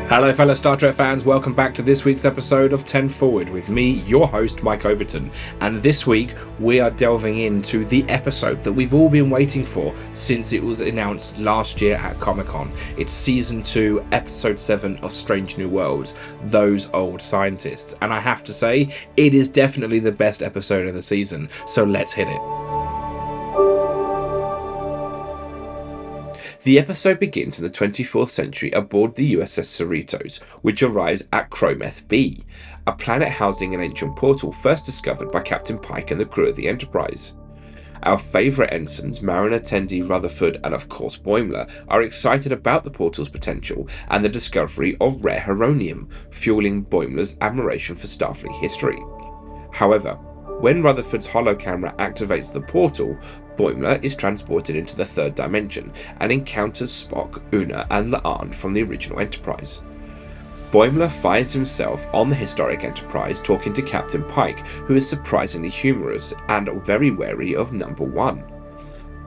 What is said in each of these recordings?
Hello fellow Star Trek fans, welcome back to this week's episode of 10 Forward with me, your host Mike Overton. And this week we are delving into the episode that we've all been waiting for since it was announced last year at Comic-Con. It's Season 2, Episode 7 of Strange New Worlds, Those Old Scientists. And I have to say, it is definitely the best episode of the season, so let's hit it. The episode begins in the 24th century aboard the USS Cerritos, which arrives at Crometh B, a planet housing an ancient portal first discovered by Captain Pike and the crew of the Enterprise. Our favourite ensigns, Mariner, Tendi, Rutherford and of course Boimler, are excited about the portal's potential and the discovery of rare heronium, fueling Boimler's admiration for Starfleet history. However, when Rutherford's holocamera activates the portal, Boimler is transported into the third dimension and encounters Spock, Una and La'an from the original Enterprise. Boimler finds himself on the historic Enterprise talking to Captain Pike, who is surprisingly humorous and very wary of Number 1.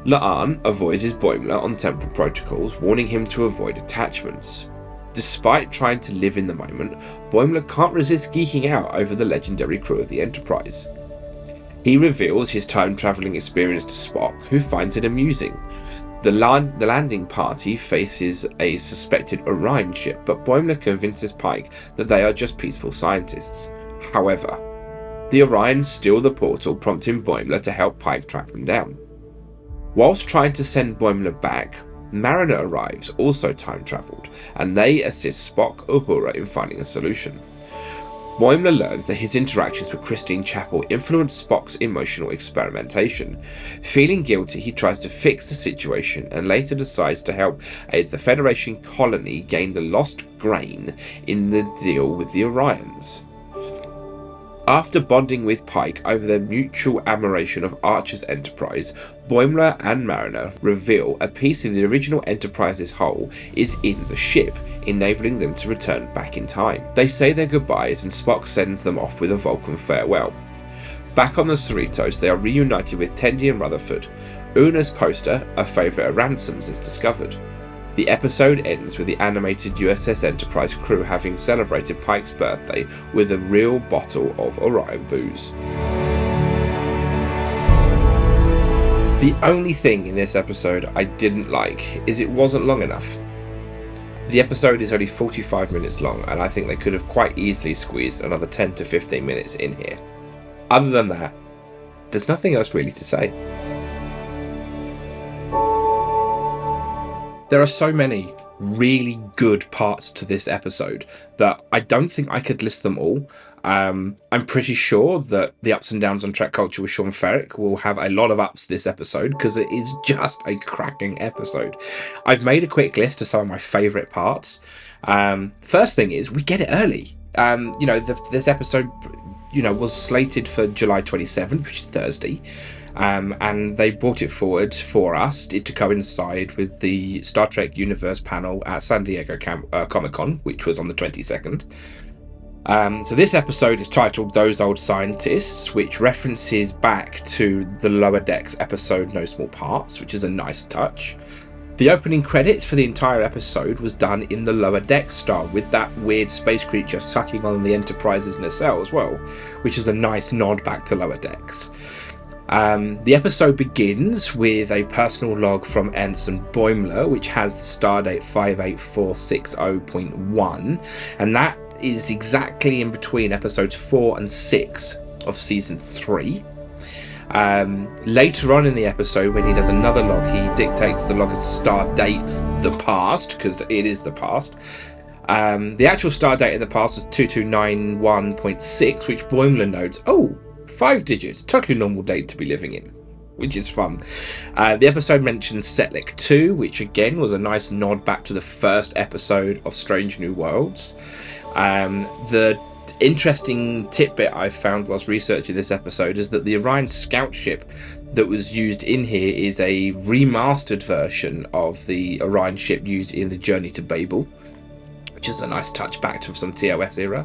La'an avoids Boimler on temporal protocols, warning him to avoid attachments. Despite trying to live in the moment, Boimler can't resist geeking out over the legendary crew of the Enterprise. He reveals his time-travelling experience to Spock, who finds it amusing. The landing party faces a suspected Orion ship, but Boimler convinces Pike that they are just peaceful scientists. However, the Orions steal the portal, prompting Boimler to help Pike track them down. Whilst trying to send Boimler back, Mariner arrives, also time-travelled, and they assist Spock, Uhura in finding a solution. Boimler learns that his interactions with Christine Chapel influenced Spock's emotional experimentation. Feeling guilty, he tries to fix the situation and later decides to help aid the Federation colony gain the lost grain in the deal with the Orions. After bonding with Pike over their mutual admiration of Archer's Enterprise, Boimler and Mariner reveal a piece of the original Enterprise's hull is in the ship, enabling them to return back in time. They say their goodbyes and Spock sends them off with a Vulcan farewell. Back on the Cerritos, they are reunited with Tendi and Rutherford. Una's poster, a favourite of Ransom's, is discovered. The episode ends with the animated USS Enterprise crew having celebrated Pike's birthday with a real bottle of Orion booze. The only thing in this episode I didn't like is it wasn't long enough. The episode is only 45 minutes long, and I think they could have quite easily squeezed another 10 to 15 minutes in here. Other than that, there's nothing else really to say. There are so many really good parts to this episode that I don't think I could list them all. I'm pretty sure that the ups and downs on Trek Culture with Sean Ferrick will have a lot of ups this episode because it is just a cracking episode. I've made a quick list of some of my favourite parts. First thing is we get it early. This episode, was slated for July 27th, which is Thursday. And they brought it forward for us to coincide with the Star Trek Universe panel at San Diego Comic-Con, which was on the 22nd. So this episode is titled Those Old Scientists, which references back to the Lower Decks episode No Small Parts, which is a nice touch. The opening credits for the entire episode was done in the Lower Decks style, with that weird space creature sucking on the Enterprise's nacelle as well, which is a nice nod back to Lower Decks. The episode begins with a personal log from Ensign Boimler, which has the stardate 58460.1, and that is exactly in between episodes 4 and 6 of season 3. Later on in the episode, when he does another log, he dictates the log as stardate the past, because it is the past. The actual stardate in the past was 2291.6, which Boimler notes, 5 digits, totally normal date to be living in, which is fun. The episode mentions Setlik 2, which again was a nice nod back to the first episode of Strange New Worlds. The interesting tidbit I found whilst researching this episode is that the Orion scout ship that was used in here is a remastered version of the Orion ship used in the Journey to Babel, which is a nice touch back to some TOS era.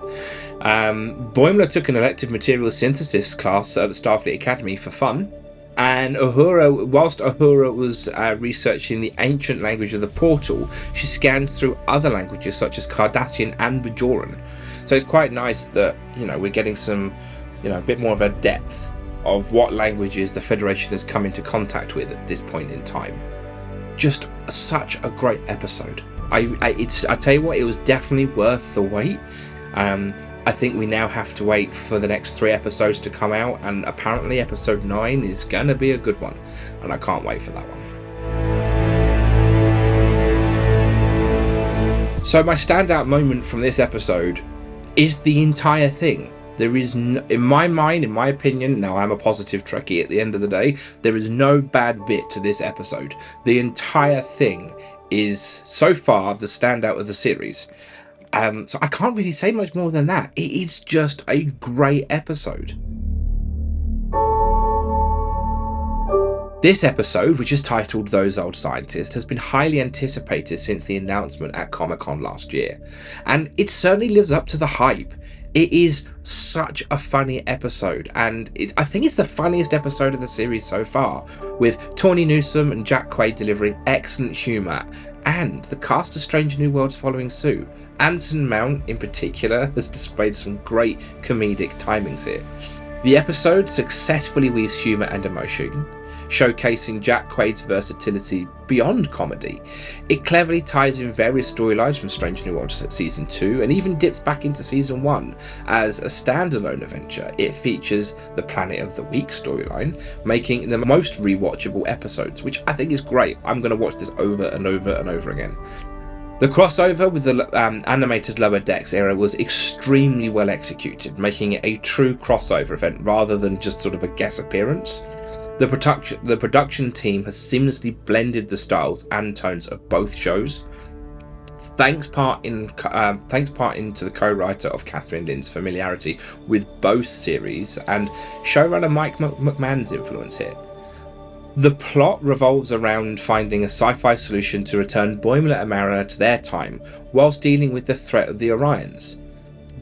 Boimler took an elective materials synthesis class at the Starfleet Academy for fun. And Uhura, whilst Uhura was researching the ancient language of the portal, she scanned through other languages such as Cardassian and Bajoran. So it's quite nice that, we're getting some, a bit more of a depth of what languages the Federation has come into contact with at this point in time. Just such a great episode. I tell you what, it was definitely worth the wait. I think we now have to wait for the next 3 episodes to come out, and apparently episode 9 is going to be a good one, and I can't wait for that one. So my standout moment from this episode is the entire thing. There is, in my mind, in my opinion, now I'm a positive Trekkie at the end of the day, there is no bad bit to this episode. The entire thing is, so far, the standout of the series. So I can't really say much more than that. It is just a great episode. This episode, which is titled Those Old Scientists, has been highly anticipated since the announcement at Comic-Con last year, and it certainly lives up to the hype. It is such a funny episode, and I think it's the funniest episode of the series so far, with Tawny Newsome and Jack Quaid delivering excellent humour, and the cast of Strange New Worlds following suit. Anson Mount, in particular, has displayed some great comedic timings here. The episode successfully weaves humour and emotion, showcasing Jack Quaid's versatility beyond comedy. It cleverly ties in various storylines from Strange New Worlds Season 2 and even dips back into Season 1 as a standalone adventure. It features the Planet of the Week storyline, making the most rewatchable episodes, which I think is great. I'm going to watch this over and over and over again. The crossover with the animated Lower Decks era was extremely well executed, making it a true crossover event rather than just sort of a guest appearance. The production team has seamlessly blended the styles and tones of both shows. Thanks part into the co-writer of Catherine Lynn's familiarity with both series and showrunner Mike McMahon's influence here. The plot revolves around finding a sci-fi solution to return Boimler and Mariner to their time, whilst dealing with the threat of the Orions.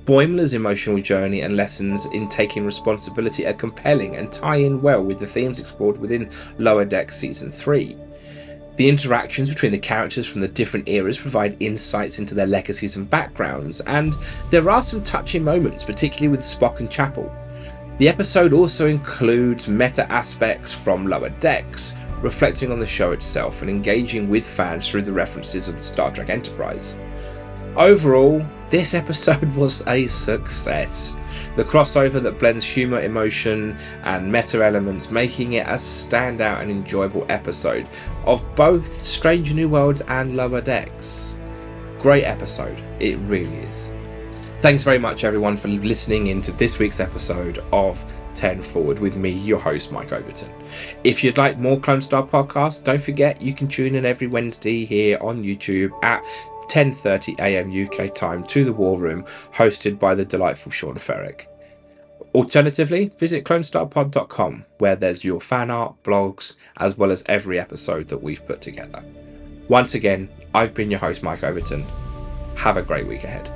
Boimler's emotional journey and lessons in taking responsibility are compelling and tie in well with the themes explored within Lower Decks Season 3. The interactions between the characters from the different eras provide insights into their legacies and backgrounds, and there are some touching moments, particularly with Spock and Chapel. The episode also includes meta aspects from Lower Decks, reflecting on the show itself and engaging with fans through the references of the Star Trek Enterprise. Overall, this episode was a success. The crossover that blends humour, emotion and meta elements, making it a standout and enjoyable episode of both Strange New Worlds and Lower Decks. Great episode, it really is. Thanks very much everyone for listening into this week's episode of 10 Forward with me, your host Mike Overton. If you'd like more Clone Star podcasts, don't forget you can tune in every Wednesday here on YouTube at 10:30am UK time to The War Room, hosted by the delightful Sean Ferrick. Alternatively, visit clonestarpod.com, where there's your fan art, blogs, as well as every episode that we've put together. Once again, I've been your host Mike Overton. Have a great week ahead.